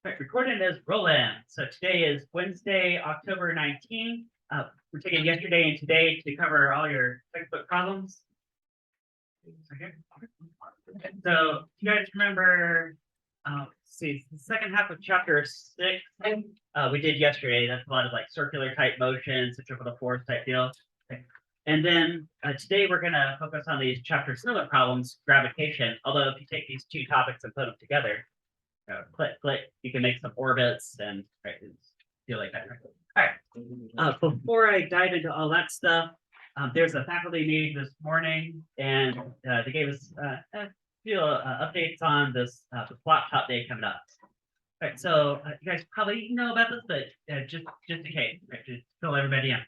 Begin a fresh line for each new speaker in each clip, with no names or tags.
Right, recording is rolling. So today is Wednesday, October 19th. We're taking yesterday and today to cover all your textbook problems. So you guys remember, let's see, the second half of chapter 6, we did yesterday. That's a lot of like circular type motion, centrifugal force type deal. Okay. And then today we're going to focus on these chapter 7 problems, gravitation. Although if you take these two topics and put them together, click, click, you can make some orbits and right, feel like that. All right. Before I dive into all that stuff, there's a faculty meeting this morning, and they gave us a few updates on this the laptop day coming up. All right, so you guys probably know about this, but just in case, right, just fill everybody in.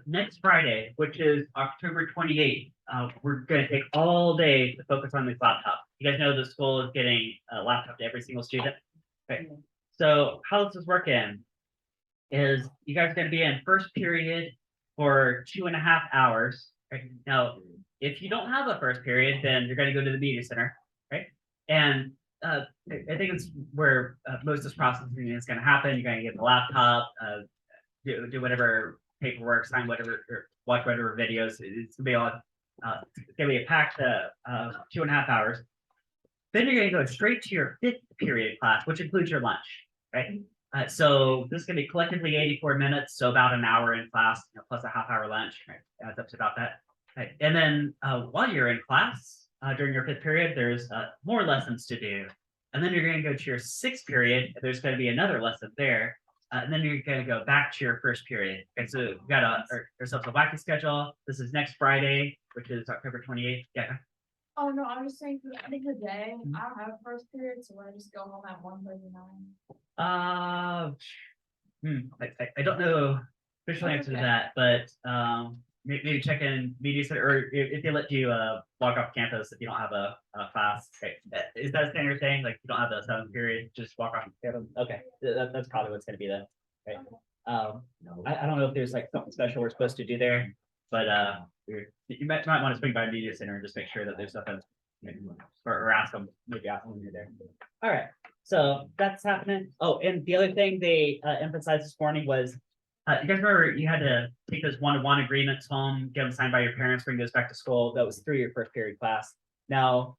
Next Friday, which is October 28th, we're going to take all day to focus on this laptop. You guys know the school is getting a laptop to every single student. Okay. So how this is working is you guys are going to be in first period for 2.5 hours. Right? Now, if you don't have a first period, then you're going to go to the media center, right? And I think it's where most of this processing is going to happen. You're going to get the laptop, do whatever paperwork, sign whatever, or watch whatever videos. It's gonna be on. It's gonna be a packed 2.5 hours. Then you're gonna go straight to your 5th period class, which includes your lunch, right? So this is gonna be collectively 84 minutes, so about an hour in class, plus a half-hour lunch. Right? Adds up to about that. Right? And then while you're in class during your 5th period, there's more lessons to do. And then you're gonna go to your 6th period. There's gonna be another lesson there. And then you're going to go back to your first period. And so we've got ourselves a wacky schedule. This is next Friday, which is October 28th. Yeah.
Oh no, I was just saying for the end of the day, I don't have a first period, so I just go home at 1:39.
I don't know official answer to that, but maybe check in media center, or if they let you walk off campus if you don't have a class. Okay. Is that a standard thing? Like if you don't have the 7th period, just walk off campus. Okay, that's probably what's going to be then. Right. I don't know if there's like something special we're supposed to do there, but you might want to swing by media center and just make sure that there's something, or ask them, maybe ask them when you're there. All right. So that's happening. Oh, and the other thing they emphasized this morning was, you guys remember you had to take those one-to-one agreements home, get them signed by your parents, bring those back to school. That was through your first period class. Now,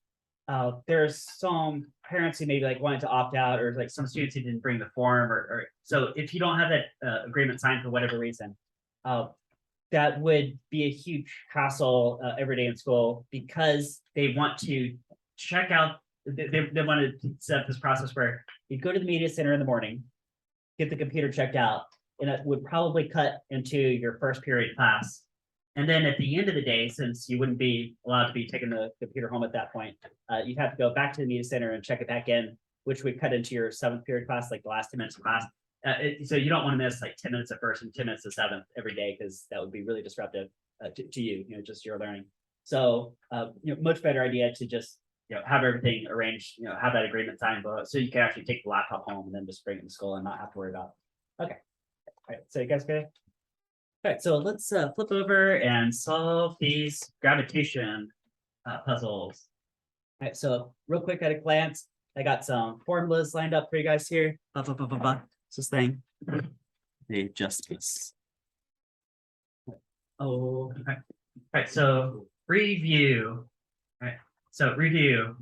there's some parents who maybe like wanted to opt out, or like some students who didn't bring the form, or so if you don't have that agreement signed for whatever reason, that would be a huge hassle every day in school, because they want to check out. They want to set up this process where you go to the media center in the morning, get the computer checked out, and it would probably cut into your first period class. And then at the end of the day, since you wouldn't be allowed to be taking the computer home at that point, you'd have to go back to the media center and check it back in, which would cut into your 7th period class, like the last 10 minutes of class. So you don't want to miss like 10 minutes of first and 10 minutes of 7th every day, because that would be really disruptive to you, just your learning. So, much better idea to just have everything arranged, have that agreement signed, so you can actually take the laptop home and then just bring it to school and not have to worry about it. Okay. All right, so you guys good? All right, so let's flip over and solve these gravitation puzzles. All right, so real quick at a glance, I got some formulas lined up for you guys here. This thing, the justice. Oh, okay. All right, so review. All right, so review.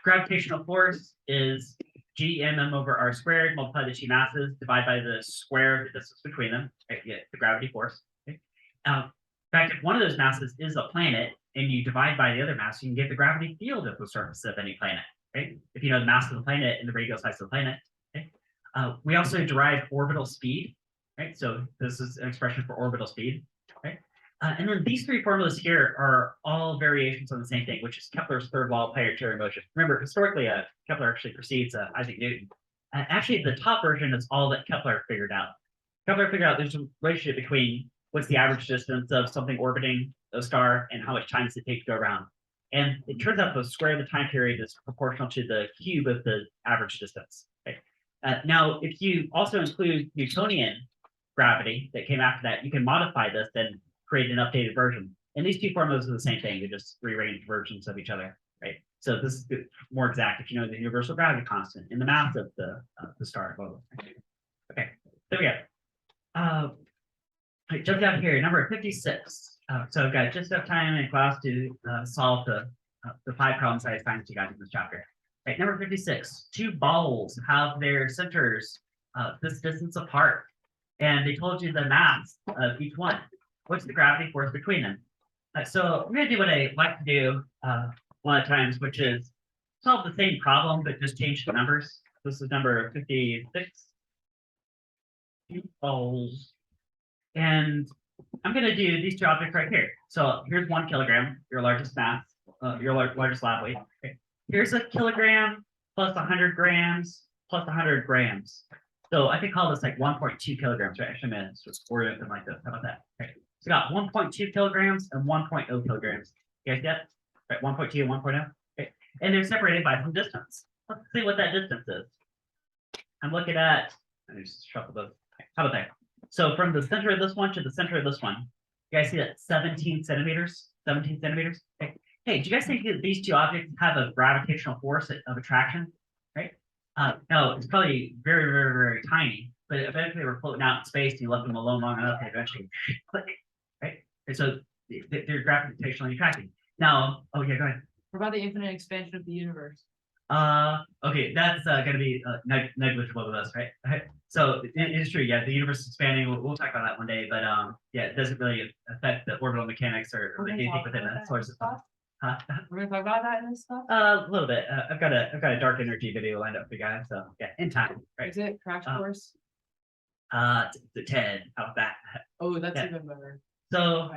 Gravitational force is G_m over r squared, multiply the two masses, divide by the square of the distance between them, right? You get the gravity force. Okay? In fact, if one of those masses is a planet and you divide by the other mass, you can get the gravity field of the surface of any planet, right? If you know the mass of the planet and the radial size of the planet. Okay? We also derive orbital speed, right? So this is an expression for orbital speed, right? And then these three formulas here are all variations on the same thing, which is Kepler's third law of planetary motion. Remember, historically, Kepler actually precedes Isaac Newton. Actually, the top version is all that Kepler figured out. Kepler figured out there's a relationship between what's the average distance of something orbiting a star and how much time does it take to go around. And it turns out the square of the time period is proportional to the cube of the average distance. Okay? Now, if you also include Newtonian gravity that came after that, you can modify this and create an updated version. And these two formulas are the same thing. You just rearrange versions of each other, right? So this is more exact if you know the universal gravity constant in the mass of the star. Okay, there we go. I jumped out here, number 56. So I've got just enough time in class to solve the 5 problems I assigned to you guys in this chapter. Okay, number 56. 2 balls have their centers this distance apart, and they told you the mass of each one. What's the gravity force between them? So I'm going to do what I like to do a lot of times, which is solve the same problem, but just change the numbers. This is number 56. 2 balls. And I'm going to do these 2 objects right here. So here's 1 kilogram, your largest mass, your largest lab weight. Okay. Here's a kilogram plus 100 grams plus 100 grams. So I could call this like 1.2 kilograms, right? Actually, I'm going to order it like this. How about that? Okay. So we got 1.2 kilograms and 1.0 kilograms. You guys get? Right, 1.2 and 1.0. Okay. And they're separated by some distance. Let's see what that distance is. I'm looking at, let me just shuffle those. How about that? So from the center of this one to the center of this one, you guys see that 17 centimeters? 17 centimeters? Okay. Hey, do you guys think that these 2 objects have a gravitational force of attraction? Right? No, it's probably very, very, very tiny, but eventually they were floating out in space and you left them alone long enough, they eventually click, right? And so they're gravitationally attracting. Now, oh yeah, go ahead.
What about the infinite expansion of the universe?
Okay, that's gonna be negligible with us, right? So it's true, yeah, the universe is expanding. We'll talk about that one day, but yeah, it doesn't really affect the orbital mechanics or anything within the solar system. Huh?
We're gonna talk about that in this stuff?
A little bit. I've got a dark energy video lined up for you guys, so yeah, in time, right?
Is it crash course?
The 10. How about that?
Oh, that's
yeah.
even better.
So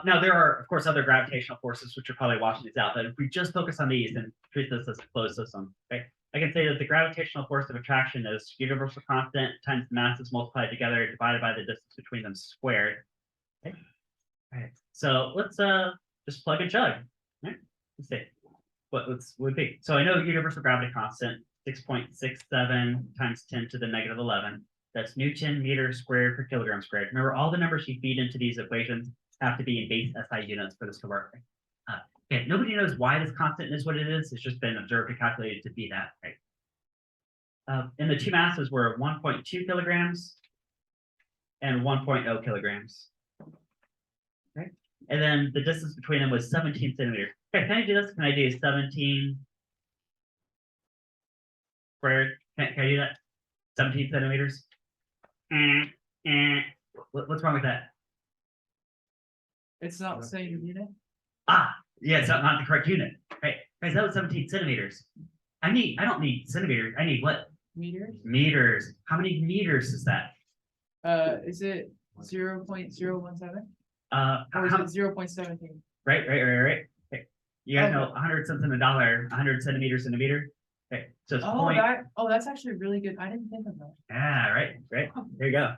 now there are, of course, other gravitational forces which are probably washing these out. But if we just focus on these and treat this as a closed system, okay, I can say that the gravitational force of attraction is universal constant times the masses multiplied together divided by the distance between them squared. Okay. All right. So let's just plug and chug. All right. Let's see what would be. So I know universal gravity constant 6.67 times 10 to the negative 11. That's Newton meters squared per kilogram squared. Remember, all the numbers you feed into these equations have to be in base SI units for this to work. Okay, nobody knows why this constant is what it is. It's just been observed and calculated to be that, right? And the 2 masses were 1.2 kilograms and 1.0 kilograms. Okay, and then the distance between them was 17 centimeters. Okay, can I do this? Can I do 17 squared? Can I do that? 17 centimeters? What's wrong with that?
It's not the same unit?
Ah, yeah, it's not the correct unit. Right, guys, that was 17 centimeters. I don't need centimeters. I need what?
Meters?
Meters. How many meters is that?
Is it 0.017?
Or
Or is it 0.17?
Right. Okay. You guys know 100 cents in a dollar, 100 centimeters in a meter. Okay, so it's
That's actually really good. I didn't think of that.
Yeah, right. There you go.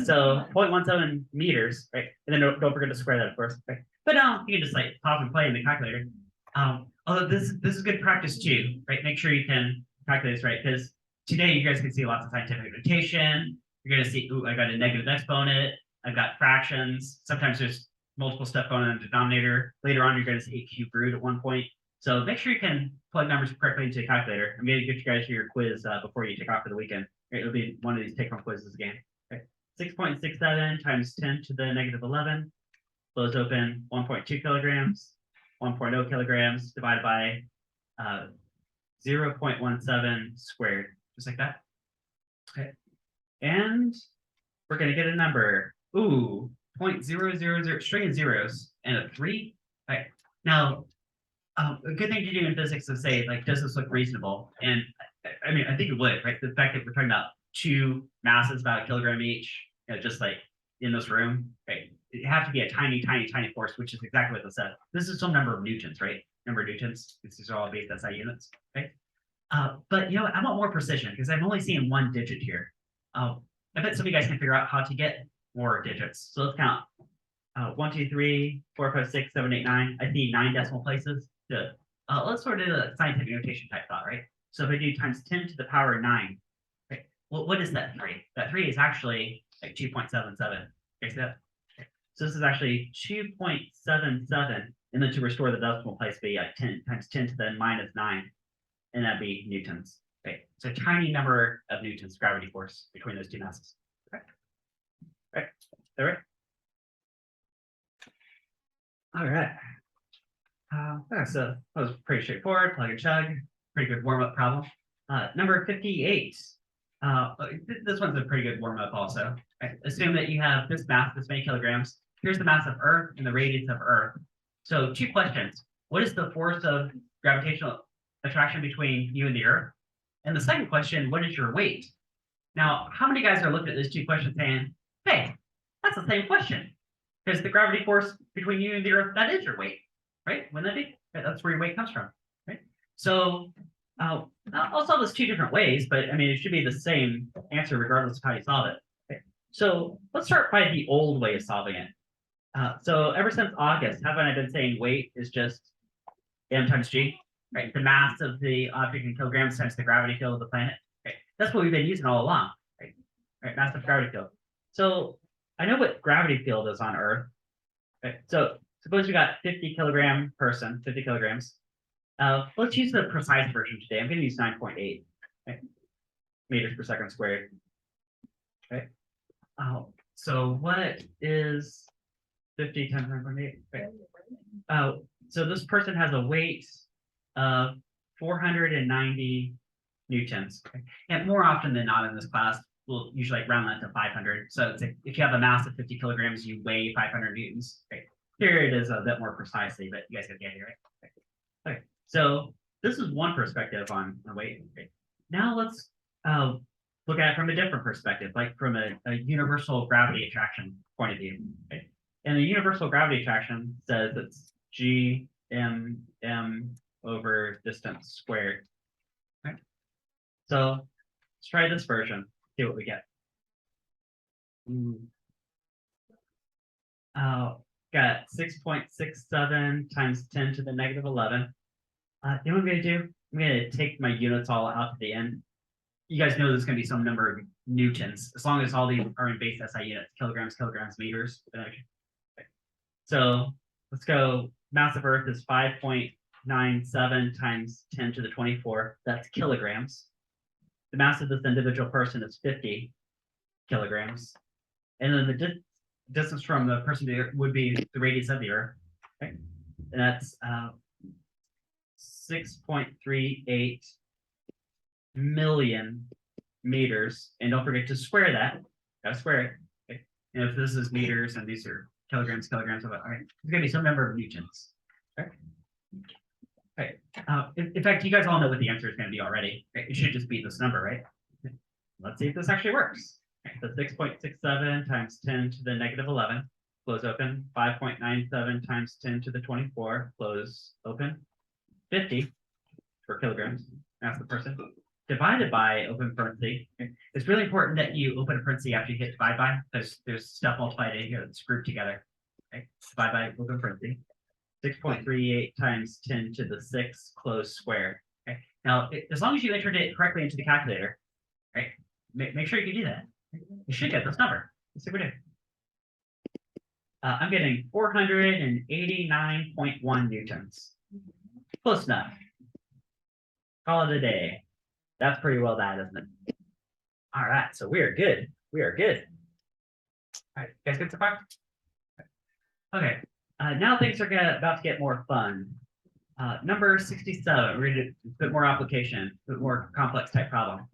So 0.17 meters, right? And then don't forget to square that, of course. Right? But you can just like pop and play in the calculator. Although this is good practice too, right? Make sure you can calculate this right, because today you guys can see lots of scientific notation. You're gonna see, ooh, I got a negative exponent. I've got fractions. Sometimes there's multiple stuff going on in the denominator. Later on, you're gonna see a cube root at one point. So make sure you can plug numbers correctly into a calculator. I'm going to get you guys your quiz before you take off for the weekend. It'll be one of these take-home quizzes again. Okay. 6.67 times 10 to the negative 11. Close open 1.2 kilograms, 1.0 kilograms divided by 0.17 squared, just like that. Okay. And we're going to get a number. Ooh, 0.000, string of zeros and a 3. All right. Now, a good thing to do in physics is say, like, does this look reasonable? And I mean, I think it would, right? The fact that we're talking about 2 masses about a kilogram each, you know, just like in this room, right? It have to be a tiny, tiny, tiny force, which is exactly what this says. This is some number of newtons, right? Number of newtons. These are all base SI units, okay? But you know what? I want more precision because I'm only seeing 1 digit here. I bet some of you guys can figure out how to get more digits. So let's count. 1, 2, 3, 4, 5, 6, 7, 8, 9. I see 9 decimal places. Good. Let's sort of do a scientific notation type thought, right? So if I do times 10 to the power 9, okay, well, what is that 3? That 3 is actually like 2.77. Okay, so, so this is actually 2.77 And then to restore the decimal place be like 10 times 10 to the minus 9. And that'd be newtons. Okay, so a tiny number of newtons gravity force between those two masses. Okay. Right. All right. All right. Yeah, so that was pretty straightforward. Plug and chug. Pretty good warm-up problem. Number 58. This one's a pretty good warm-up also. Right? Assume that you have this mass, this many kilograms. Here's the mass of Earth and the radius of Earth. So 2 questions. What is the force of gravitational attraction between you and the Earth? And the second question, what is your weight? Now, how many guys are looking at those 2 questions saying, hey, that's the same question? Because the gravity force between you and the Earth, that is your weight, right? Wouldn't that be? That's where your weight comes from, right? So I'll solve this 2 different ways, but I mean, it should be the same answer regardless of how you solve it. Okay. So let's start by the old way of solving it. So ever since August, haven't I been saying weight is just m times g, right? The mass of the object in kilograms times the gravity field of the planet. Right? That's what we've been using all along, right? Right, mass of gravity field. So I know what gravity field is on Earth. Right? So suppose you got 50 kilogram person, 50 kilograms. Let's use the precise version today. I'm going to use 9.8 right? Meters per second squared. Right? So what is 50 times 9.8? Right? So this person has a weight of 490 newtons. Okay? And more often than not in this class, we'll usually like round that to 500. So it's like if you have a mass of 50 kilograms, you weigh 500 newtons. Okay? Here it is a bit more precisely, but you guys get the idea, right? Okay. Okay. So this is one perspective on weight. Okay. Now let's look at it from a different perspective, like from a universal gravity attraction point of view. Okay. And the universal gravity attraction says it's G(m) over distance squared. Okay. So let's try this version, see what we get. Got 6.67 times 10 to the negative 11. You know what I'm going to do? I'm going to take my units all out to the end. You guys know there's going to be some number of newtons, as long as all these are in base SI units, kilograms, meters. Okay. So let's go. Mass of Earth is 5.97 times 10 to the 24. That's kilograms. The mass of this individual person is 50 kilograms. And then the distance from the person to the Earth would be the radius of the Earth. Okay. And that's 6.38 million meters. And don't forget to square that. Gotta square it. Okay. And if this is meters and these are kilograms, all right, it's gonna be some number of newtons. Okay. Okay. In fact, you guys all know what the answer is gonna be already. Okay. It should just be this number, right? Okay. Let's see if this actually works. Okay. So 6.67 times 10 to the negative 11, close open. 5.97 times 10 to the 24, close open. 50 for kilograms, that's the person, divided by open parenthesis. Okay. It's really important that you open a parenthesis after you hit divide by, because there's stuff multiplied in here that's grouped together. Okay. Divide by open parenthesis. 6.38 times 10 to the 6 close squared. Okay. Now, as long as you entered it correctly into the calculator, right? Make sure you can do that. You should get this number. Let's see what we do. I'm getting 489.1 newtons. Close enough. Call it a day. That's pretty well that, isn't it? All right, so we are good. We are good. All right, guys good so far? Okay, now things are about to get more fun. Number 67, we're gonna do a bit more application, a bit more complex type problem.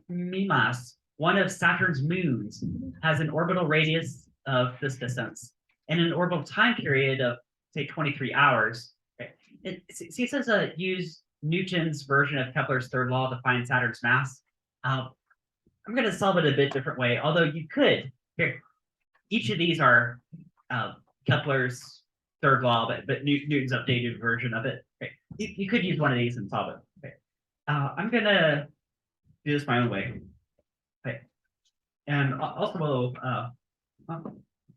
Mimas, one of Saturn's moons, has an orbital radius of this distance and an orbital time period of, say, 23 hours. It says use Newton's version of Kepler's third law to find Saturn's mass. I'm going to solve it a bit different way, although you could. Here, each of these are Kepler's third law, but Newton's updated version of it. Okay. You could use one of these and solve it. Okay. I'm going to do this my own way. Okay. And also,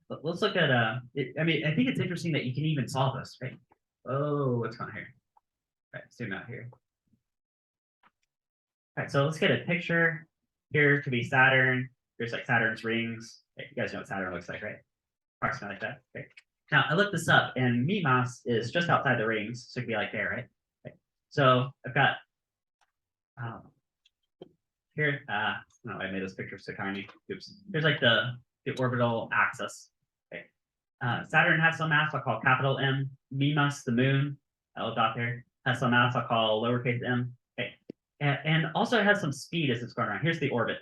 let's look at, I mean, I think it's interesting that you can even solve this, right? Oh, what's going on here? All right, zoom out here. All right, so let's get a picture. Here could be Saturn. There's like Saturn's rings. Okay, you guys know what Saturn looks like, right? Approximately like that. Okay. Now I looked this up and Mimas is just outside the rings, so it'd be like there, right? Okay. So I've got here, no, I made this picture so tiny. Oops. Here's like the orbital axis. Okay. Saturn has some mass I'll call capital M. Mimas, the moon, L dot there, has some mass I'll call lowercase m. Okay. And also it has some speed as it's going around. Here's the orbit.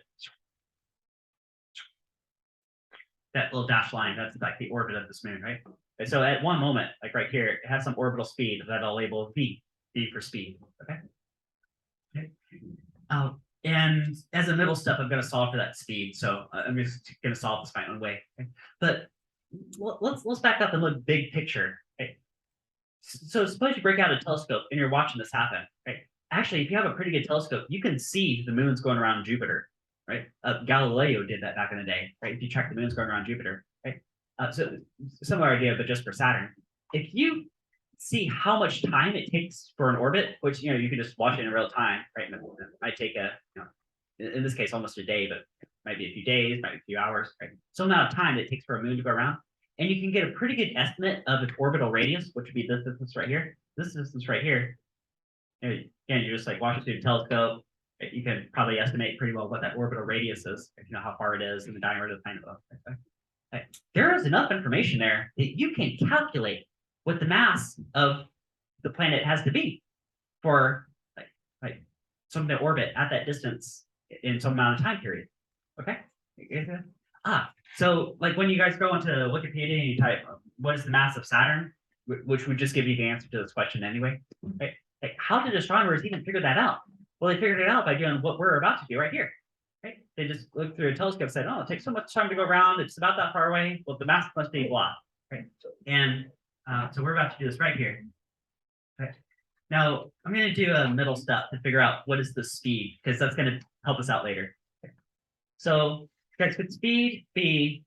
That little dashed line, that's like the orbit of this moon, right? And so at one moment, like right here, it has some orbital speed that I'll label V for speed. Okay. Okay. And as a middle step, I'm going to solve for that speed. So I'm just going to solve this my own way. Okay? But let's back up and look big picture. Okay? So suppose you break out a telescope and you're watching this happen. Right? Actually, if you have a pretty good telescope, you can see the moon's going around Jupiter. Right? Galileo did that back in the day. Right? If you track the moon's going around Jupiter. Right? So similar idea, but just for Saturn. If you see how much time it takes for an orbit, which you can just watch it in real time, right? It might take in this case almost a day, but it might be a few days, might be a few hours, right? Some amount of time it takes for a moon to go around, and you can get a pretty good estimate of its orbital radius, which would be this distance right here, this distance right here. And again, you're just like watching through the telescope. You can probably estimate pretty well what that orbital radius is, if you know how far it is and the diameter of the planet. Okay. There is enough information there that you can calculate what the mass of the planet has to be for like something to orbit at that distance in some amount of time period. Okay. So like when you guys go into Wikipedia and you type what is the mass of Saturn, which would just give you the answer to this question anyway. Right? Like, how did astronomers even figure that out? Well, they figured it out by doing what we're about to do right here. Right? They just looked through a telescope and said, oh, it takes so much time to go around. It's about that far away. Well, the mass must be blah. Right? And so we're about to do this right here. Okay. Now I'm going to do a middle step to figure out what is the speed, because that's going to help us out later. Okay. So guys, could speed be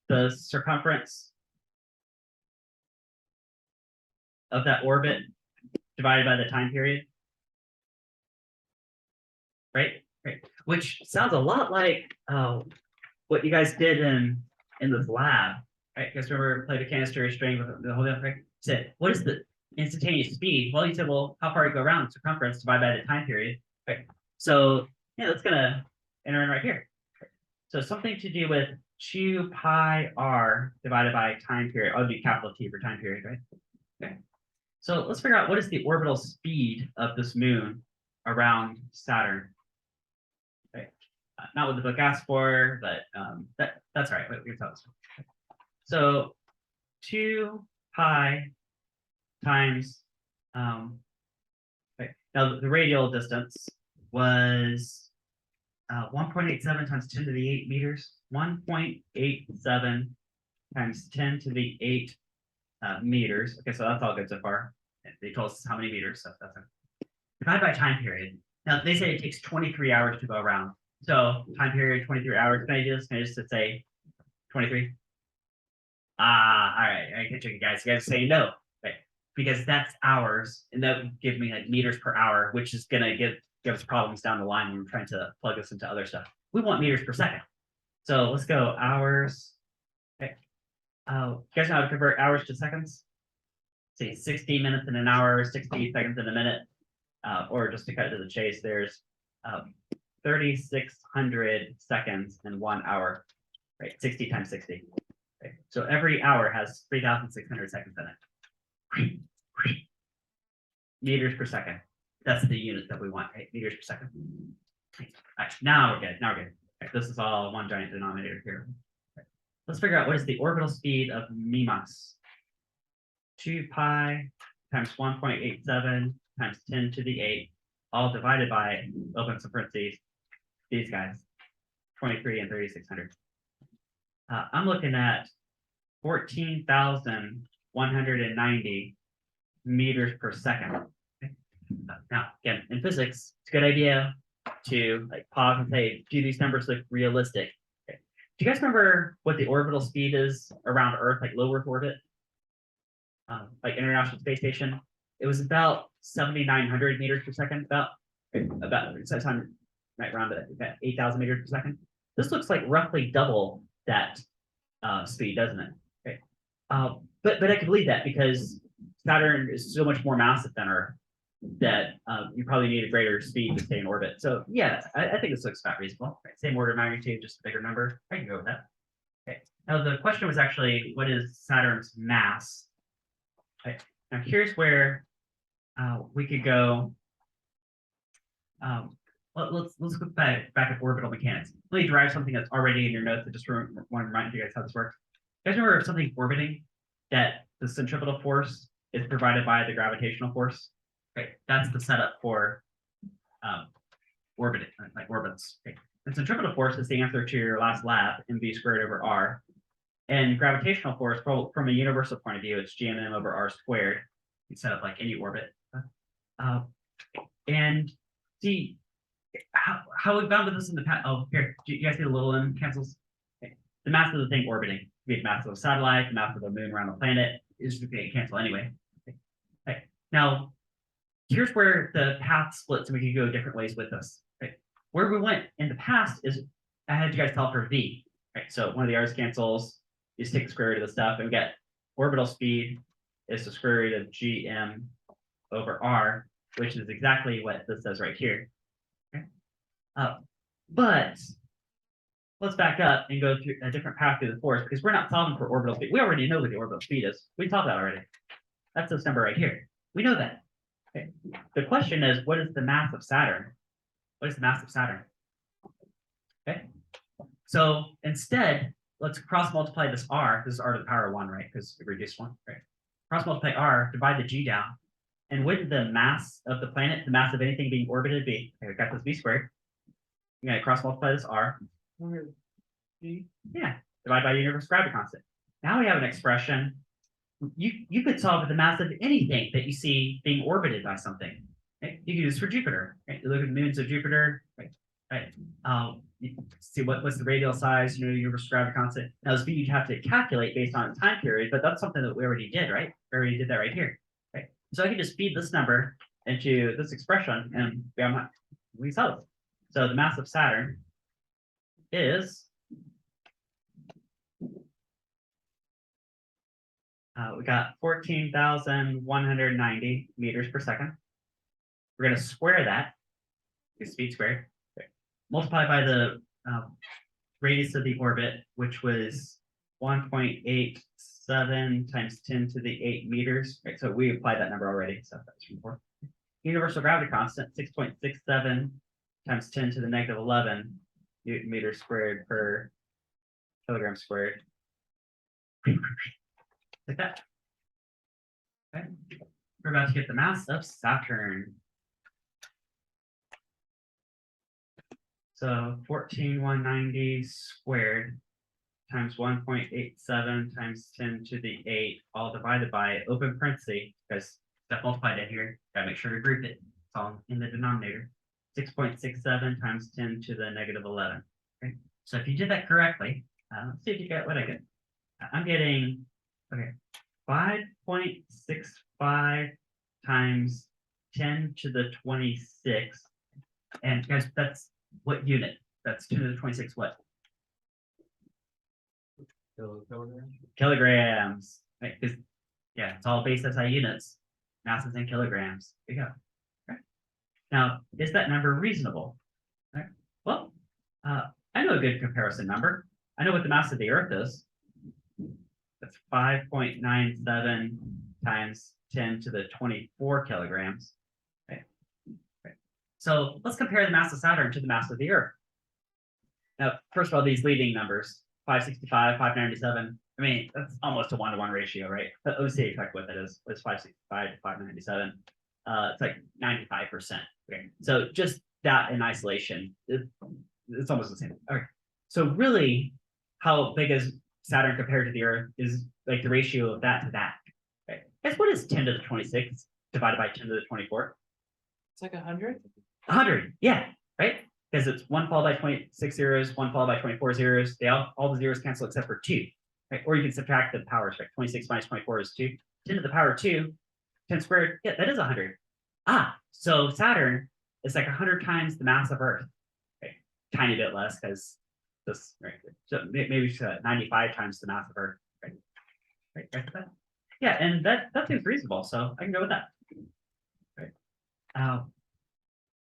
the circumference of that orbit divided by the time period? Right? Right. Which sounds a lot like what you guys did in this lab. Right, because remember, play the canister string with the whole thing, right? Said, what is the instantaneous speed? Well, you said, well, how far you go around circumference divided by the time period. Right. So yeah, that's gonna enter in right here. So something to do with 2 pi r divided by time period. I'll do capital T for time period, right? Okay. So let's figure out what is the orbital speed of this moon around Saturn. Okay. Not what the book asked for, but that's all right. We can tell this. So 2 pi times, okay. Now the radial distance was 1.87 times 10 to the 8 meters, 1.87 times 10 to the 8 meters. Okay, so that's all good so far. They told us how many meters, so that's it. Divided by time period. Now they say it takes 23 hours to go around. So time period, 23 hours. Can I just say 23? All right. I can check you guys. You guys say no, right? Because that's hours, and that would give me like meters per hour, which is gonna give us problems down the line when we're trying to plug this into other stuff. We want meters per second. So let's go hours. Okay. You guys know how to convert hours to seconds? Say 60 minutes in an hour, 60 seconds in a minute, or just to cut to the chase, there's 3,600 seconds in 1 hour, right? 60 times 60. Okay. So every hour has 3,600 seconds in it. Meters per second. That's the unit that we want, right? Meters per second. All right, now we're good. Now we're good. Right, this is all one giant denominator here. Okay. Let's figure out what is the orbital speed of Mimas. 2 pi times 1.87 times 10 to the 8, all divided by, open some parentheses, these guys, 23 and 3,600. I'm looking at 14,190 meters per second. Okay. Now, again, in physics, it's a good idea to like pause and say, do these numbers look realistic? Okay. Do you guys remember what the orbital speed is around Earth, like low Earth orbit? Like International Space Station? It was about 7,900 meters per second, about right around 8,000 meters per second. This looks like roughly double that speed, doesn't it? Okay. but I can believe that because Saturn is so much more massive than Earth that you probably need a greater speed to stay in orbit. So yeah, I think this looks about reasonable. Right? Same order of magnitude, just a bigger number. I can go with that. Okay. Now the question was actually, what is Saturn's mass? Okay. Now here's where we could go. Let's go back at orbital mechanics. Let me derive something that's already in your notes. I just want to remind you guys how this works. You guys remember if something orbiting, that the centripetal force is provided by the gravitational force? Right, that's the setup for orbiting, like orbits. Okay. And centripetal force is the answer to your last lab, mv squared over r. And gravitational force, from a universal point of view, it's gmm over r squared. You set up like any orbit. And see how we've gone with this in the past. Oh, here, do you guys see the little m cancels? Okay. The mass of the thing orbiting, be it mass of a satellite, the mass of the moon around the planet, is going to cancel anyway. Okay. Now, here's where the path splits, and we can go different ways with this. Right? Where we went in the past is I had you guys solve for v. Right? So one of the r's cancels. You just take the square root of the stuff, and we get orbital speed is the square root of gm over r, which is exactly what this says right here. Okay? But let's back up and go through a different path through the force because we're not solving for orbital speed. We already know what the orbital speed is. We solved that already. That's this number right here. We know that. Okay. The question is, what is the mass of Saturn? What is the mass of Saturn? Okay. So instead, let's cross multiply this r. This is r to the power of 1, right? Because we reduced 1, right? Cross multiply r, divide the g down. And wouldn't the mass of the planet, the mass of anything being orbited be? Okay, we got this v squared. You're going to cross multiply this r. Yeah, divide by universal gravity constant. Now we have an expression. You could solve for the mass of anything that you see being orbited by something. Right? You can do this for Jupiter. Right? You look at the moons of Jupiter. Right? You see what's the radial size, universal gravity constant. Now this you'd have to calculate based on time period, but that's something that we already did, right? We already did that right here. Right? So I can just feed this number into this expression, and we solve it. So the mass of Saturn is we got 14,190 meters per second. We're going to square that, speed squared, multiply by the radius of the orbit, which was 1.87 times 10 to the 8 meters. Right, so we applied that number already. So that's from before. Universal gravity constant, 6.67 times 10 to the negative 11 Newton meters squared per kilogram squared. Like that. Okay. We're about to get the mass of Saturn. So 14,190 squared times 1.87 times 10 to the 8, all divided by open parenthesis, because stuff multiplied in here. Gotta make sure to group it. It's all in the denominator. 6.67 times 10 to the negative 11. Okay. So if you did that correctly, let's see if you get what I get. I'm getting, okay, 5.65 times 10 to the 26. And guys, that's what unit? That's 10 to the 26 what? Kilograms. Right? Because yeah, it's all base SI units. Masses in kilograms. There you go. Right. Now, is that number reasonable? Right. Well, I know a good comparison number. I know what the mass of the Earth is. That's 5.97 times 10 to the 24 kilograms. Okay. Okay. So let's compare the mass of Saturn to the mass of the Earth. Now, first of all, these leading numbers, 565, 597. I mean, that's almost a 1-to-1 ratio, right? The OCA effect, what that is 565 to 597. It's like 95%. Okay. So just that in isolation, it's almost the same. Okay. So really, how big is Saturn compared to the Earth is like the ratio of that to that. Okay. Guess what is 10 to the 26 divided by 10 to the 24?
It's like 100.
100, yeah, right? Because it's 1 followed by 26 zeros, 1 followed by 24 zeros. They all the zeros cancel except for 2. Right? Or you can subtract the powers, right? 26 minus 24 is 2. 10 to the power of 2, 10 squared, yeah, that is 100. So Saturn is like 100 times the mass of Earth. Okay. Tiny bit less because this, right? So maybe 95 times the mass of Earth, right? Right, right. Yeah, and that seems reasonable, so I can go with that. Right.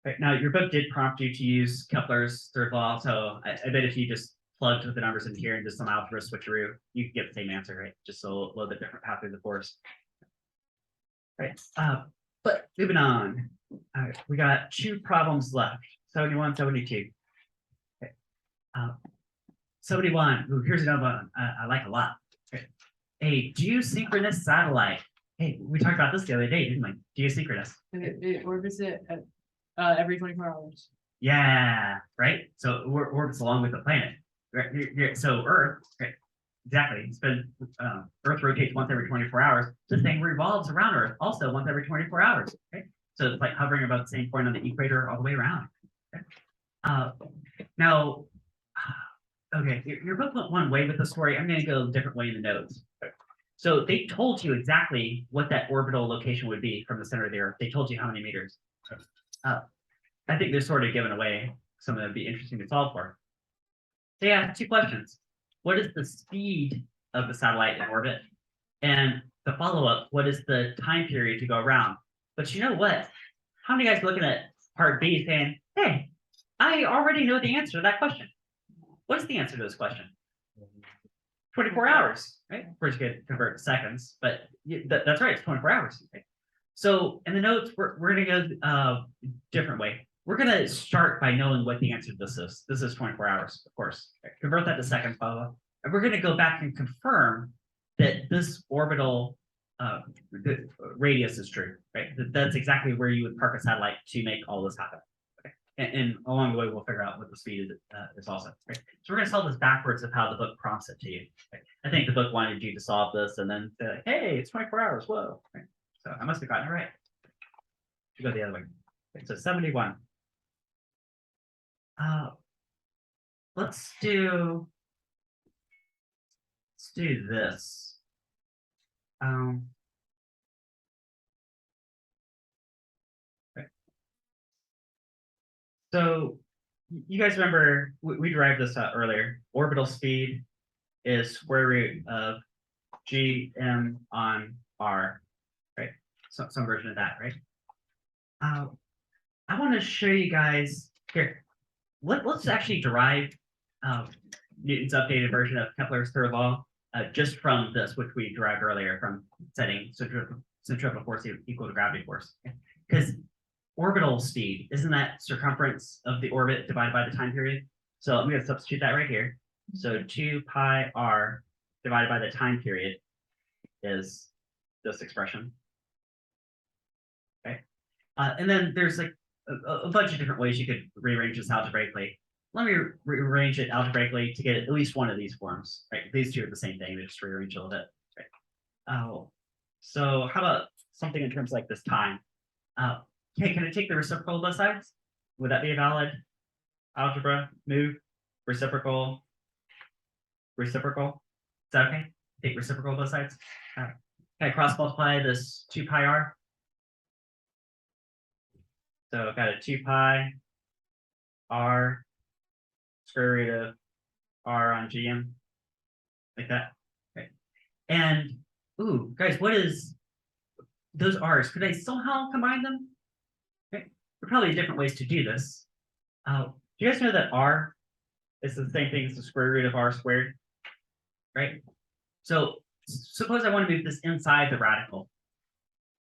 Right, now your book did prompt you to use Kepler's third law, so I bet if you just plugged the numbers in here and did some algebra switcheroo, you could get the same answer, right? Just a little bit different path through the forest. Right, but moving on. All right, we got 2 problems left, 71, 72. Okay. 71, ooh, here's another one I like a lot. Okay. A geosynchronous satellite. Hey, we talked about this the other day, didn't we? Geosynchronous.
It orbits it at every 24 hours.
Yeah, right. So it orbits along with the planet. Right. So Earth, right, exactly. It's been Earth rotates once every 24 hours. This thing revolves around Earth also once every 24 hours. Okay. So it's like hovering about the same point on the equator all the way around. Okay. Now, okay, your book went one way with the story. I'm going to go a different way in the notes. So they told you exactly what that orbital location would be from the center of the Earth. They told you how many meters. I think they're sort of giving away some that would be interesting to solve for. So yeah, 2 questions. What is the speed of the satellite in orbit? And the follow-up, what is the time period to go around? But you know what? How many guys looking at part B saying, hey, I already know the answer to that question? What's the answer to this question? 24 hours, right? Of course, you could convert to seconds, but that's right, it's 24 hours. Right? So in the notes, we're going to go different way. We're going to start by knowing what the answer to this is. This is 24 hours, of course. Right? Convert that to seconds, blah, blah. And we're going to go back and confirm that this orbital radius is true, right? That's exactly where you would park a satellite to make all this happen. Okay? And along the way, we'll figure out what the speed is also. Right? So we're going to solve this backwards of how the book prompts it to you. Right? I think the book wanted you to solve this and then say, like, hey, it's 24 hours, whoa. Right? So I must have gotten it right. Should go the other way. Okay, so 71. Let's do this. Okay. So you guys remember we derived this out earlier. Orbital speed is square root of gm on r, right? So some version of that, right? I want to show you guys here. Let's actually derive Newton's updated version of Kepler's third law just from this, which we derived earlier from setting centrifugal force equal to gravity force. Because orbital speed, isn't that circumference of the orbit divided by the time period? So I'm going to substitute that right here. So 2 pi r divided by the time period is this expression. Okay. And then there's like a bunch of different ways you could rearrange this algebraically. Let me rearrange it algebraically to get at least one of these forms. Right, these 2 are the same thing. They just rearrange a little bit. Right. So how about something in terms like this time? Hey, can I take the reciprocal of both sides? Would that be a valid algebra move? Reciprocal. Is that okay? Take reciprocal of both sides. Can I cross multiply this 2 pi r? So I've got a 2 pi r square root of r on gm, like that. Okay. And ooh, guys, what is those r's? Could I somehow combine them? Okay. There are probably different ways to do this. Do you guys know that r is the same thing as the square root of r squared? Right? So suppose I want to move this inside the radical.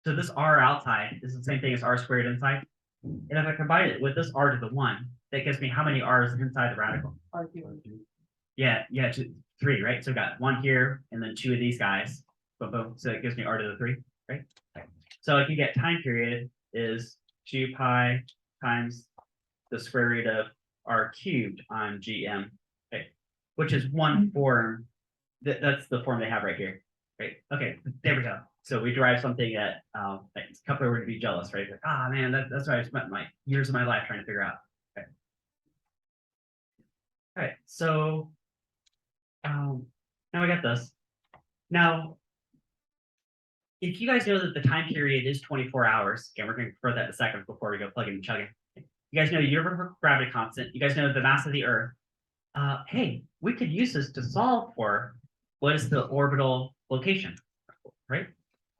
So this r outside is the same thing as r squared inside. And if I combine it with this r to the 1, that gives me how many r's inside the radical? Yeah, 3, right? So I've got 1 here and then 2 of these guys. Boom, boom. So it gives me r to the 3, right? So I can get time period is 2 pi times the square root of r cubed on gm, okay, which is one form. That's the form they have right here, right? Okay, there we go. So we derive something that like Kepler would be jealous, right? Like, ah, man, that's what I spent my years of my life trying to figure out. Okay. All right, so now we got this. Now, if you guys know that the time period is 24 hours, again, we're going to convert that in a second before we go plugging and chugging. You guys know the universal gravity constant. You guys know the mass of the Earth. Hey, we could use this to solve for what is the orbital location. right?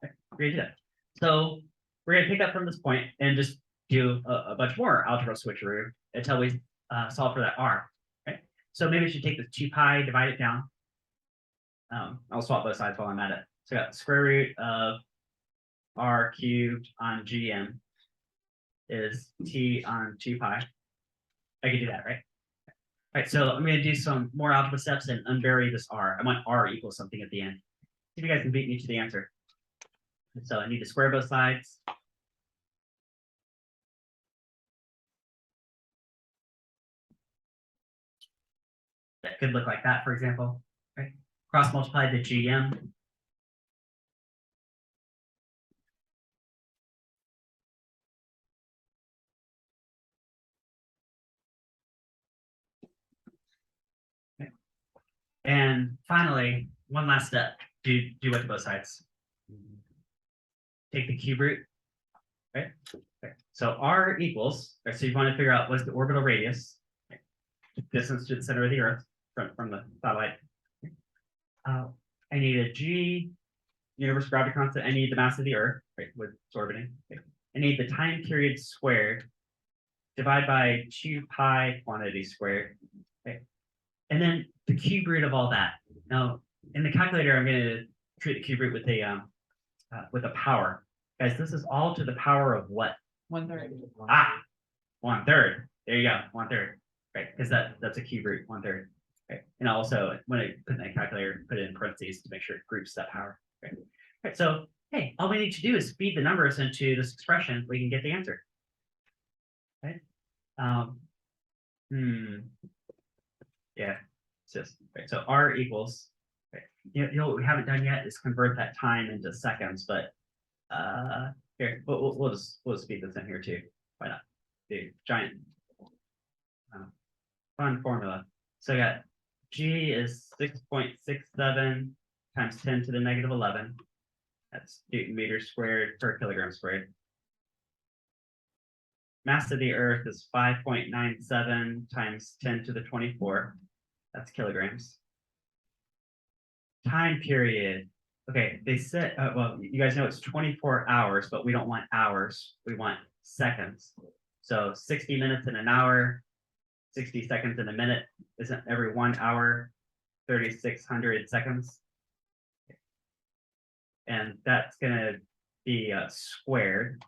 Okay, we're gonna do that. So we're gonna pick up from this point and just do a bunch more algebra switcheroo until we solve for that r. Okay, so maybe we should take the 2 pi, divide it down. I'll swap both sides while I'm at it. So I got square root of r cubed on gm is t on 2 pi. I can do that, right? All right, so I'm going to do some more algebra steps and unbury this r. I want r equals something at the end. See if you guys can beat me to the answer. So I need to square both sides. That could look like that, for example. Right? Cross multiply the gm. Okay. And finally, one last step. Do what to both sides. Take the cube root. Right? Okay. So r equals, right, so you want to figure out what's the orbital radius, okay, distance to the center of the Earth from the satellite. I need a g, universal gravity constant. I need the mass of the Earth, right, with its orbiting. Okay. I need the time period squared, divide by 2 pi quantity squared. Okay. And then the cube root of all that. Now, in the calculator, I'm going to treat the cube root with a power. Guys, this is all to the power of what?
1/3.
Ah, 1/3. There you go, 1/3. Right, because that's a cube root, 1/3. Okay. And also when I put in that calculator, put it in parentheses to make sure it groups that power. Okay. Right, so hey, all we need to do is feed the numbers into this expression, we can get the answer. Okay. Yeah, it's just right. So r equals, okay. You know what we haven't done yet is convert that time into seconds, but here we'll just speed this in here too. Why not? The giant fun formula. So I got g is 6.67 times 10 to the negative 11. That's Newton meters squared per kilogram squared. Mass of the Earth is 5.97 times 10 to the 24. That's kilograms. Time period. Okay, they said, well, you guys know it's 24 hours, but we don't want hours. We want seconds. So 60 minutes in an hour, 60 seconds in a minute. Isn't every 1 hour 3,600 seconds? And that's going to be squared.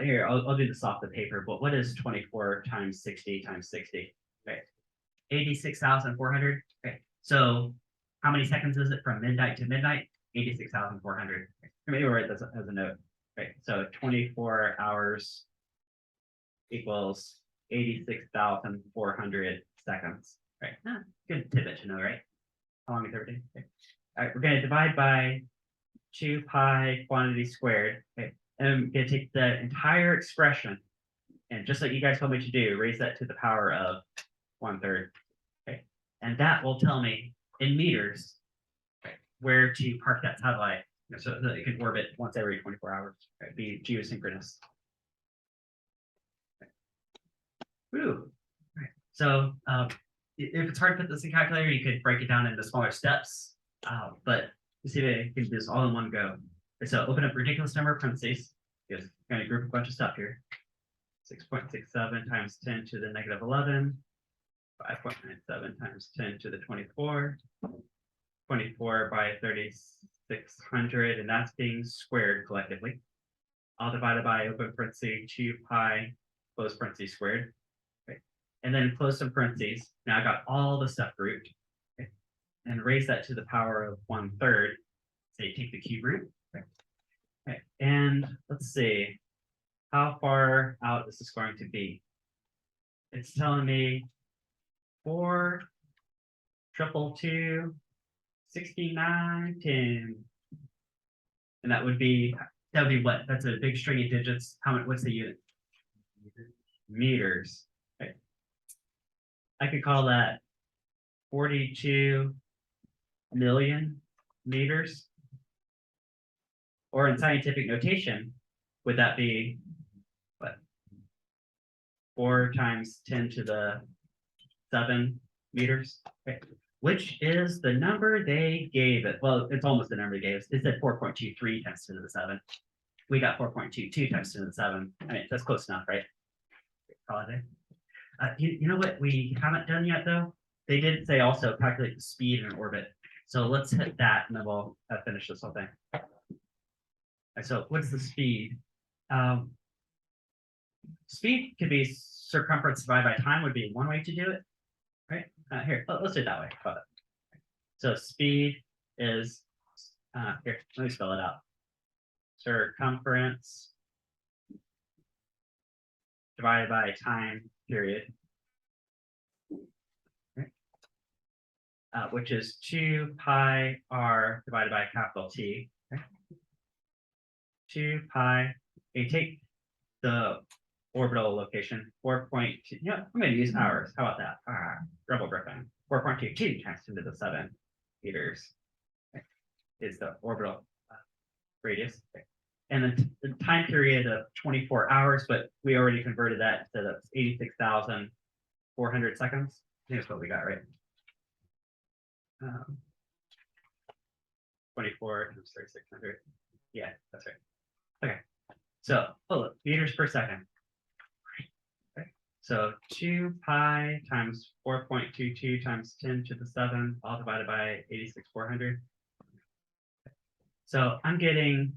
Here, I'll do this off the paper, but what is 24 times 60 times 60? Okay, 86,400. Okay, so how many seconds is it from midnight to midnight? 86,400. Maybe we'll write this as a note. Right, so 24 hours equals 86,400 seconds. Right, good tidbit to know, right? How long is everything? Okay. All right, we're going to divide by 2 pi quantity squared. Okay, and I'm going to take the entire expression and just like you guys told me to do, raise that to the power of 1/3. Okay, and that will tell me in meters where to park that satellite, so that it can orbit once every 24 hours. Right? Be geosynchronous. Okay. Woo. Right. So if it's hard to put this in calculator, you could break it down into smaller steps. But you see that you can do this all in one go. So open up ridiculous number parentheses. Just going to group a bunch of stuff here. 6.67 times 10 to the negative 11. 5.97 times 10 to the 24. 24 by 3,600, and that's being squared collectively. All divided by open parentheses 2 pi close parentheses squared. Okay. And then close some parentheses. Now I got all the stuff grouped. Okay. And raise that to the power of 1/3. Say take the cube root. Okay. Okay. And let's see. How far out is this going to be? It's telling me 4 222 69 10. And that would be what? That's a big string of digits. How much? What's the unit? Meters. Okay. I could call that 42 million meters. Or in scientific notation, would that be what? 4 times 10 to the 7 meters. Okay. which is the number they gave it. Well, it's almost the number they gave us. It said 4.23 times 10 to the 7. We got 4.22 times 10 to the 7. I mean, that's close enough, right? Call it a day. You know what we haven't done yet, though? They did say also calculate the speed in orbit. So let's hit that and then we'll finish this whole thing. So what's the speed? Speed could be circumference divided by time would be one way to do it, right? Here, let's do it that way. So speed is, here, let me spell it out. Circumference divided by time period, which is 2 pi r divided by capital T. Okay? 2 pi, you take the orbital location, 4.2, yeah, I'm going to use hours. How about that? Double griffin. 4.22 times 10 to the 7 meters is the orbital radius. Okay. And then the time period of 24 hours, but we already converted that to that's 86,400 seconds. I think that's what we got, right? 24 times 3,600. Yeah, that's right. Okay. So, look, meters per second. Okay. So 2 pi times 4.22 times 10 to the 7, all divided by 86,400. So I'm getting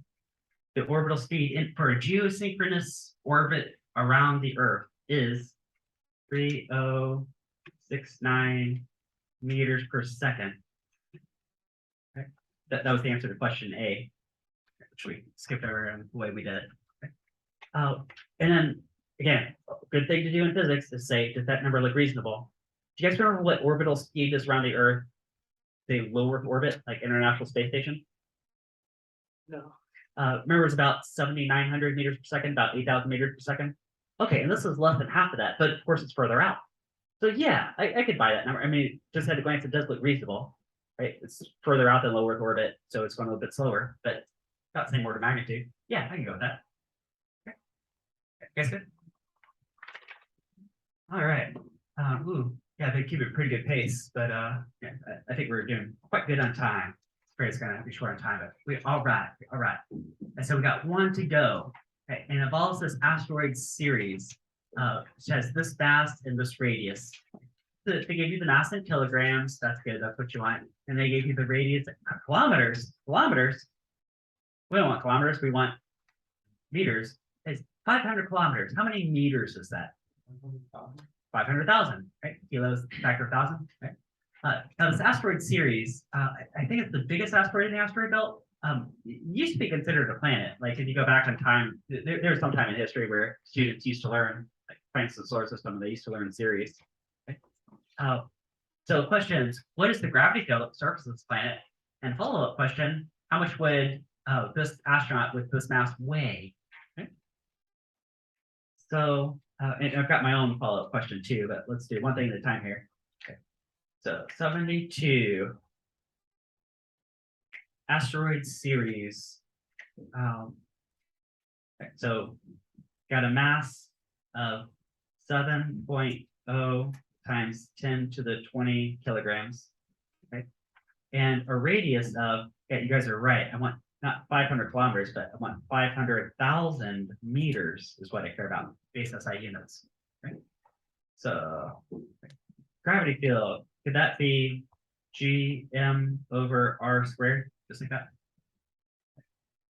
the orbital speed for a geosynchronous orbit around the Earth is 3069 meters per second. Okay. That was the answer to question A, which we skipped over the way we did it. Okay. And then again, a good thing to do in physics is say, does that number look reasonable? Do you guys remember what orbital speed is around the Earth? The low Earth orbit, like International Space Station?
No.
Remember, it's about 7,900 meters per second, about 8,000 meters per second. Okay, and this is less than half of that, but of course it's further out. So yeah, I could buy that number. I mean, just at a glance, it does look reasonable, right? It's further out than low Earth orbit, so it's going a little bit slower, but about the same order of magnitude. Yeah, I can go with that. Okay. Guys good? All right. Yeah, they keep a pretty good pace, but yeah, I think we're doing quite good on time. It's gonna be short on time, but all right. And so we got one to go. Okay, and it involves this asteroid series, which has this mass and this radius. So they gave you the mass in kilograms. That's good. That's what you want. And they gave you the radius in kilometers. Kilometers. We don't want kilometers. We want meters. It's 500 kilometers. How many meters is that? 500,000. Right? Kilos, factor of 1,000. Right? Now this asteroid series, I think it's the biggest asteroid in the asteroid belt. It used to be considered a planet. Like if you go back in time, there was some time in history where students used to learn like planets of the solar system, and they used to learn Ceres. Okay. So questions: what is the gravity field at the surface of this planet? And follow-up question: how much would this astronaut with this mass weigh? Okay. So, and I've got my own follow-up question too, but let's do one thing at a time here. So 72 asteroid series. Okay, so got a mass of 7.0 times 10 to the 20 kilograms. Okay, and a radius of, yeah, you guys are right. I want not 500 kilometers, but I want 500,000 meters is what I care about, base SI units. Right? So gravity field. Could that be Gm over r squared, just like that?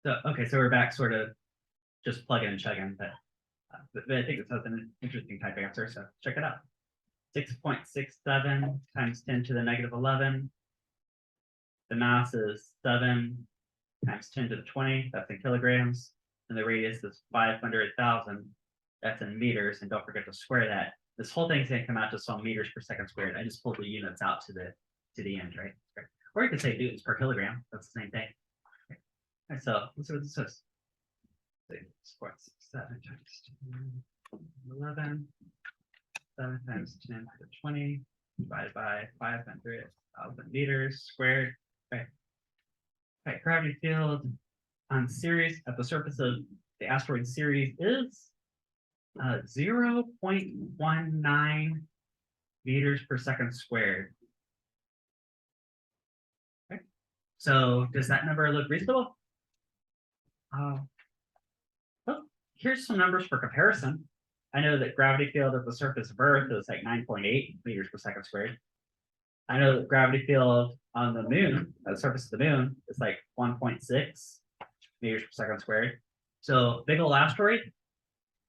So, okay, so we're back sort of just plug in and chug in, but I think this has an interesting type answer, so check it out. 6.67 times 10 to the negative 11. The mass is 7 times 10 to the 20, that's in kilograms, and the radius is 500,000, that's in meters, and don't forget to square that. This whole thing's gonna come out to some meters per second squared. I just pulled the units out to the end, right? Or you could say newtons per kilogram. That's the same thing. Okay. And so let's see what this is. 6.67 times 11, 7 times 10 to the 20 divided by 500,000 meters squared. Okay. Okay. Gravity field on Ceres at the surface of the asteroid Ceres is 0.19 meters per second squared. So does that number look reasonable? Well, here's some numbers for comparison. I know that gravity field at the surface of Earth is like 9.8 meters per second squared. I know that gravity field on the moon, at the surface of the moon, is like 1.6 meters per second squared. So big old asteroid.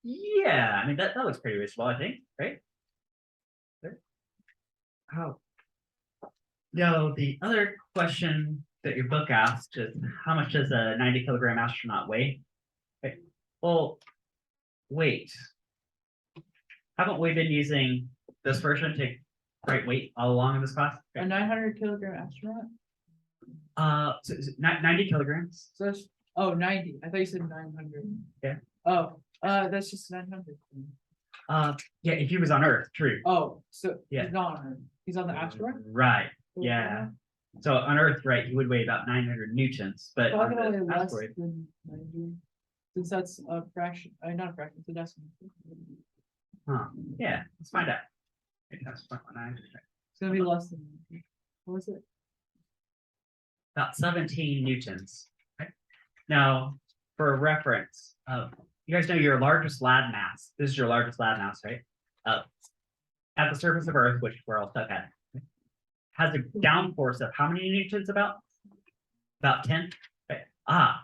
Yeah, I mean that looks pretty reasonable, I think, right? There. Oh. Now, the other question that your book asked is how much does a 90-kilogram astronaut weigh? Okay. Well, wait. Haven't we been using this version to write weight all along in this class?
A
Okay.
900-kilogram astronaut?
So is it 90 kilograms?
So that's, oh, 90. I thought you said 900.
Yeah.
Oh, that's just 900.
Yeah, if he was on Earth, true.
Oh, so
Yeah.
he's not on Earth. He's on the asteroid?
Right. Yeah. So on Earth, right, he would weigh about 900 newtons, but
So how
on
can I weigh
the
less
asteroid,
than 90? Since that's a fraction, not a fraction, it's a decimal.
yeah, let's find out. Maybe that's 0.19.
It's gonna be less than, 90. What was it?
About 17 newtons. Okay. Now, for reference, you guys know your largest land mass. This is your largest land mass, right? At the surface of Earth, which we're all stuck at, has a downforce of how many newtons about? About 10? Okay.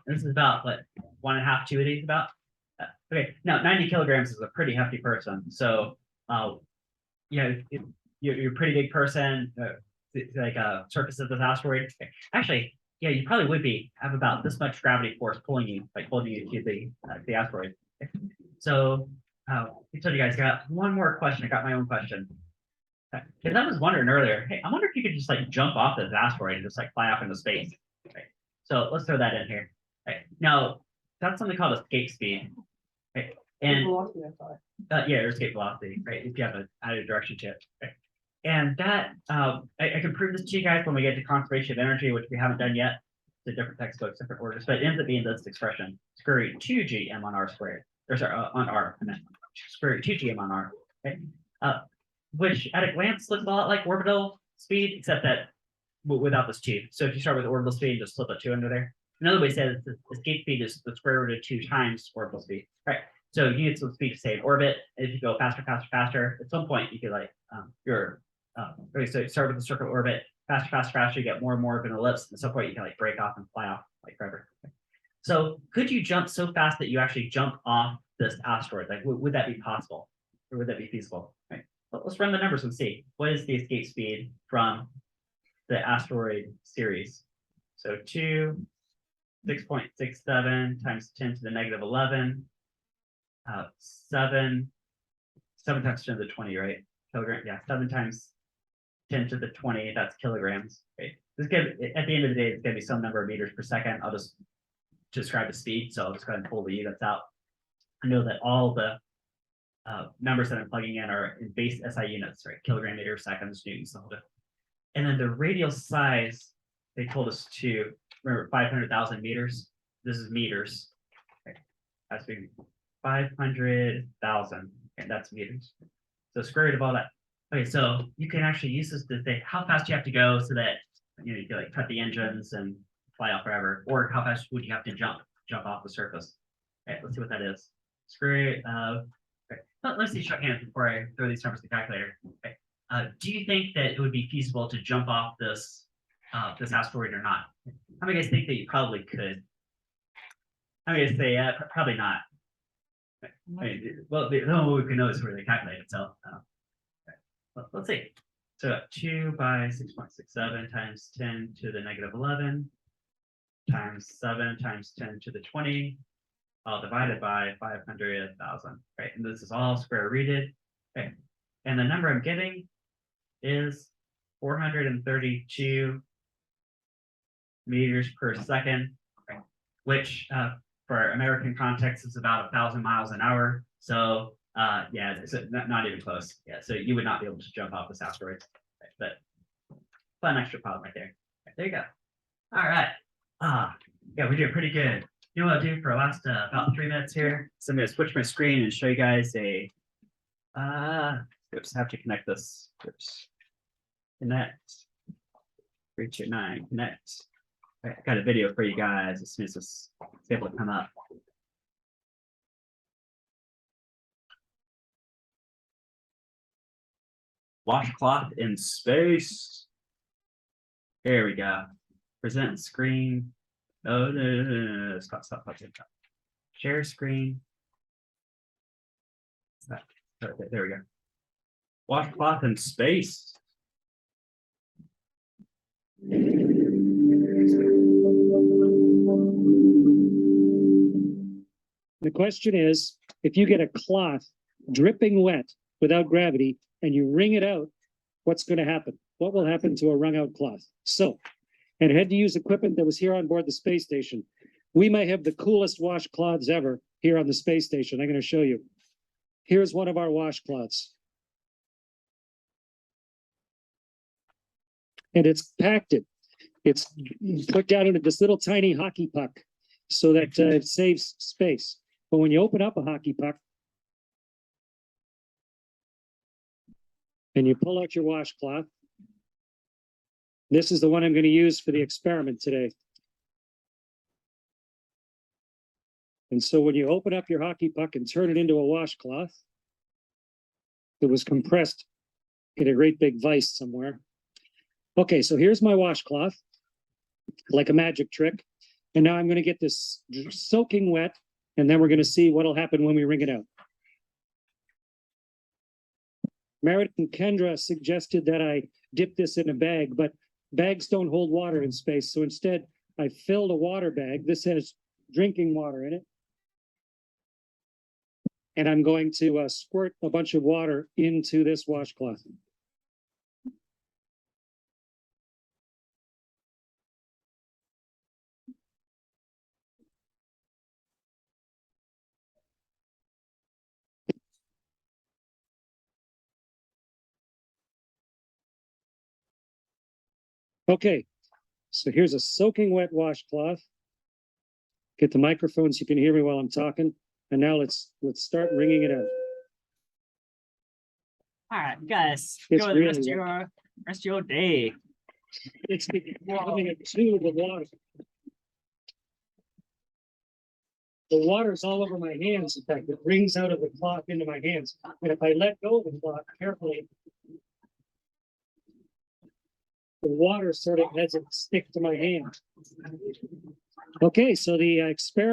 This is about what, 1.5, 2 of these about? Okay, now 90 kilograms is a pretty hefty person. So, yeah, you're a pretty big person, like a surface of this asteroid. Okay. Actually, yeah, you probably would have about this much gravity force pulling you, like holding you to the asteroid. Okay. So, I told you guys, I got one more question. I got my own question. Because I was wondering earlier, hey, I wonder if you could just like jump off this asteroid and just like fly off into space. Okay. So let's throw that in here. Okay. Now, that's something called escape speed. Okay. And
Velocity, I thought.
yeah, or escape velocity, right? If you have an added direction to it. Okay. And that I can prove this to you guys when we get to conservation of energy, which we haven't done yet. It's a different textbooks, different orders, but it ends up being this expression: square root 2 gm on r squared. Or sorry, on r. I meant square root 2 gm on r. Okay. Which at a glance looks a lot like orbital speed, except that without this 2. So if you start with orbital speed, just slip a 2 under there. Another way to say it is the escape speed is the square root of 2 times orbital speed. Right. So units of speed to stay in orbit. If you go faster, faster, faster, at some point you could like okay, so you start with the circle orbit, faster, faster, faster, you get more and more of an ellipse. At some point you can like break off and fly off like forever. Okay. So could you jump so fast that you actually jump off this asteroid? Like, would that be possible? Or would that be feasible? Right. Well, let's run the numbers and see. What is the escape speed from the asteroid series? So 6.67 times 10 to the negative 11. 7 times 10 to the 20, right? Kilogram, yeah, 7 times 10 to the 20, that's kilograms. Right? This at the end of the day, it's gonna be some number of meters per second. I'll just describe the speed, so I'll just go ahead and pull the units out. I know that all the numbers that I'm plugging in are in base SI units, right? Kilogram, meter, seconds, newtons, the whole bit. And then the radial size, they told us to remember 500,000 meters. This is meters. Okay. That's big. 500,000, and that's meters. So square root of all that. Okay, so you can actually use this to say how fast you have to go so that you can like cut the engines and fly off forever, or how fast would you have to jump off the surface. Okay, let's see what that is. Square root of. Okay. Let's see shorthand before I throw these numbers to the calculator. Okay. Do you think that it would be feasible to jump off this this asteroid or not? How many guys think that you probably could? How many guys say probably not? I mean, well, the only way we can know is where they calculate it. So let's see. So 2 by 6.67 times 10 to the negative 11 times 7 times 10 to the 20, all divided by 500,000. Right, and this is all square rooted. Okay, and the number I'm getting is 432 meters per second, okay, which for American context is about 1,000 miles an hour. So yeah, it's not even close. Yeah, so you would not be able to jump off this asteroid. Okay, but fun extra problem right there. Okay, there you go. All right. Yeah, we're doing pretty good. You know what I'll do for the last about 3 minutes here? So I'm gonna switch my screen and show you guys a oops, I have to connect this. Oops. Connect. 329, connect. I got a video for you guys as soon as this is able to come up. Washcloth in space. There we go. Present screen. Oh, no. Stop. Share screen. There we go. Washcloth in space.
The question is, if you get a cloth dripping wet without gravity and you wring it out, what's going to happen? What will happen to a wrung out cloth? So, and I had to use equipment that was here on board the space station. We might have the coolest washcloths ever here on the space station. I'm going to show you. Here's one of our washcloths. And it's packed it. It's put down into this little tiny hockey puck so that it saves space. But when you open up a hockey puck and you pull out your washcloth, this is the one I'm going to use for the experiment today. And so when you open up your hockey puck and turn it into a washcloth, it was compressed in a great big vise somewhere. Okay, so here's my washcloth, like a magic trick. And now I'm going to get this soaking wet, and then we're going to see what'll happen when we wring it out. Meredith and Kendra suggested that I dip this in a bag, but bags don't hold water in space. So instead, I filled a water bag. This has drinking water in it. And I'm going to squirt a bunch of water into this washcloth. Okay, so here's a soaking wet washcloth. Get the microphone so you can hear me while I'm talking. And now let's start wringing it out.
All right, guys.
It's
Go the rest of
really
your day.
It's becoming a tube of water. The water's all over my hands. In fact, it rings out of the cloth into my hands. And if I let go of the cloth carefully, the water sort of has it stick to my hand. Okay, so the experiment